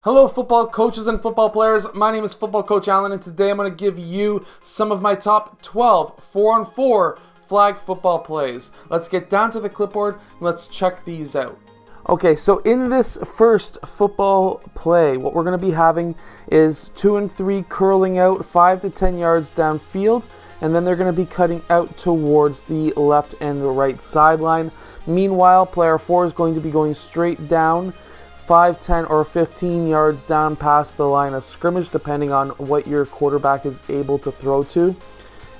Hello football coaches and football players, my name is Football Coach Allen and today I'm going to give you some of my top 12 4-on-4 flag football plays. Let's get down to the clipboard and let's check these out. Okay, so in this first football play, what we're going to be having is 2 and 3 curling out 5 to 10 yards downfield, and then they're going to be cutting out towards the left and the right sideline. Meanwhile, player 4 is going to be going straight down 5, 10, or 15 yards down past the line of scrimmage, depending on what your quarterback is able to throw to.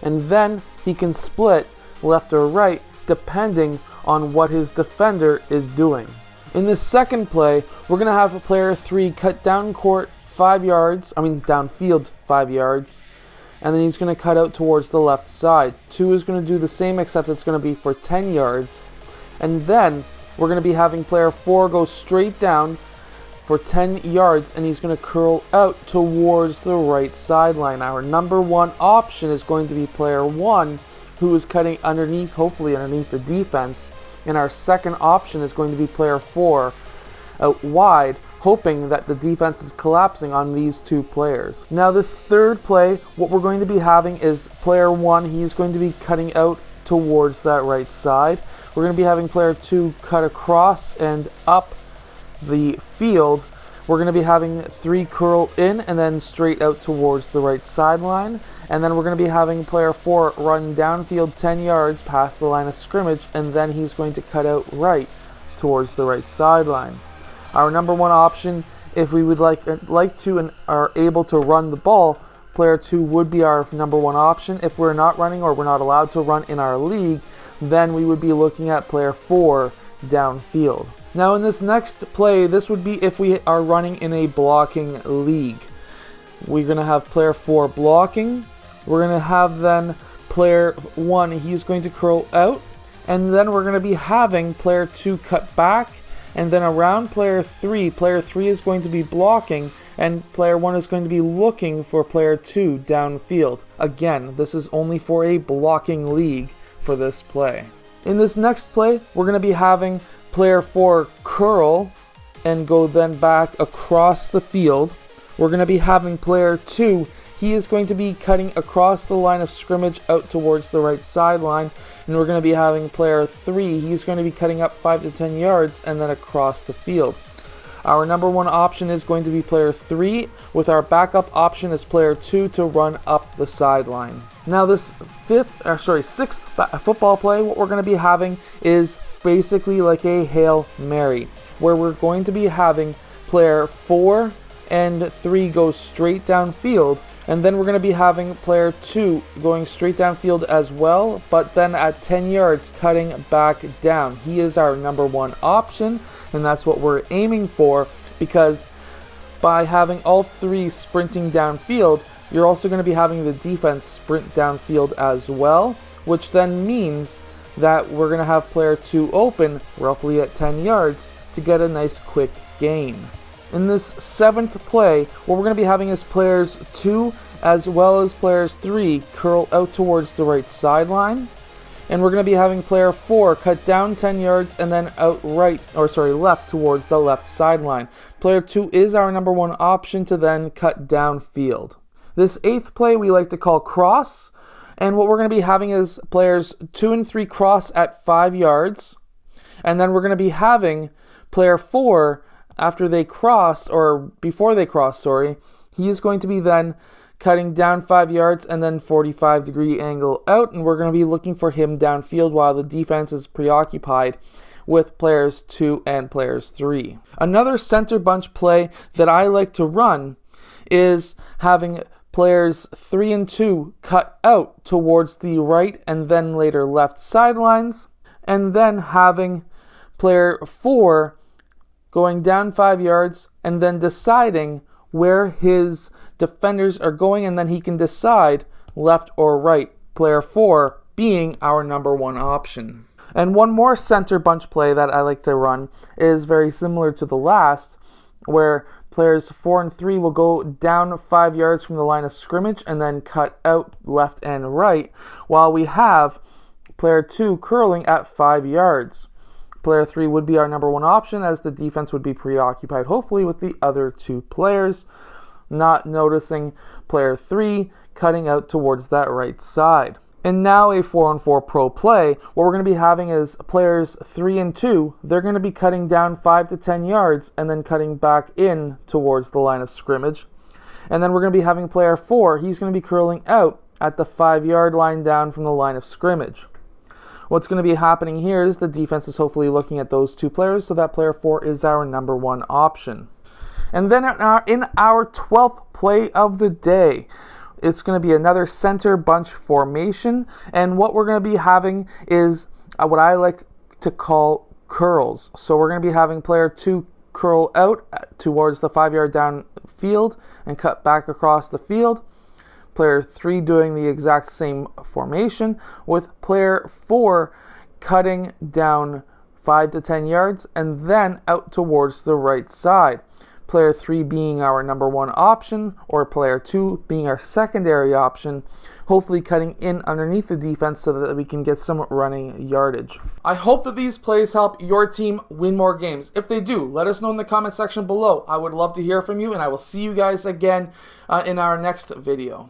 And then he can split left or right, depending on what his defender is doing. In the second play, we're going to have a player 3 cut downfield 5 yards, and then he's going to cut out towards the left side. 2 is going to do the same, except it's going to be for 10 yards. And then we're going to be having player 4 go straight down for 10 yards, and he's going to curl out towards the right sideline. Our number one option is going to be player 1, who is cutting underneath, hopefully underneath the defense. And our second option is going to be player 4 out wide, hoping that the defense is collapsing on these two players. Now this third play, what we're going to be having is player 1, he's going to be cutting out towards that right side. We're going to be having player 2 cut across and up the field. We're going to be having 3 curl in and then straight out towards the right sideline. And then we're going to be having player 4 run downfield 10 yards past the line of scrimmage, and then he's going to cut out right towards the right sideline. Our number one option, if we would like to and are able to run the ball, player 2 would be our number one option. If we're not running or we're not allowed to run in our league, then we would be looking at player 4 downfield. Now in this next play, this would be if we are running in a blocking league. We're going to have player 4 blocking. We're going to have then player 1, he's going to curl out. And then we're going to be having player 2 cut back. And then around player 3 is going to be blocking. And player 1 is going to be looking for player 2 downfield. Again, this is only for a blocking league for this play. In this next play, we're going to be having player 4 curl and go then back across the field. We're going to be having player 2, he is going to be cutting across the line of scrimmage out towards the right sideline. And we're going to be having player 3, he's going to be cutting up 5 to 10 yards and then across the field. Our number one option is going to be player 3, with our backup option is player 2 to run up the sideline. Now this sixth football play, what we're going to be having is basically like a Hail Mary, where we're going to be having player 4 and 3 go straight downfield, and then we're going to be having player 2 going straight downfield as well, but then at 10 yards cutting back down. He is our number one option, and that's what we're aiming for, because by having all 3 sprinting downfield, you're also going to be having the defense sprint downfield as well, which then means that we're going to have player 2 open roughly at 10 yards to get a nice quick gain. In this 7th play, what we're going to be having is players 2 as well as players 3 curl out towards the right sideline. And we're going to be having player 4 cut down 10 yards and then left towards the left sideline. Player 2 is our number one option to then cut downfield. This 8th play we like to call cross. And what we're going to be having is players 2 and 3 cross at 5 yards. And then we're going to be having player 4 before they cross, he is going to be then cutting down 5 yards and then 45-degree angle out, and we're going to be looking for him downfield while the defense is preoccupied with players 2 and players 3. Another center bunch play that I like to run is having players 3 and 2 cut out towards the right and then later left sidelines, and then having player 4 going down 5 yards and then deciding where his defenders are going, and then he can decide left or right, player 4 being our number one option. And one more center bunch play that I like to run is very similar to the last, where players 4 and 3 will go down 5 yards from the line of scrimmage and then cut out left and right, while we have player 2 curling at 5 yards. Player 3 would be our number 1 option, as the defense would be preoccupied, hopefully, with the other 2 players, not noticing player 3 cutting out towards that right side. And now a 4-on-4 pro play, what we're going to be having is players 3 and 2, they're going to be cutting down 5 to 10 yards and then cutting back in towards the line of scrimmage. And then we're going to be having player 4, he's going to be curling out at the 5-yard line down from the line of scrimmage. What's going to be happening here is the defense is hopefully looking at those 2 players, so that player 4 is our number 1 option. And then in our 12th play of the day, it's going to be another center bunch formation, and what we're going to be having is what I like to call curls. So we're going to be having player 2 curl out towards the 5-yard down field and cut back across the field. Player 3 doing the exact same formation, with player 4 cutting down 5 to 10 yards and then out towards the right side. Player 3 being our number 1 option, or player 2 being our secondary option, hopefully cutting in underneath the defense so that we can get some running yardage. I hope that these plays help your team win more games. If they do, let us know in the comment section below. I would love to hear from you, and I will see you guys again in our next video.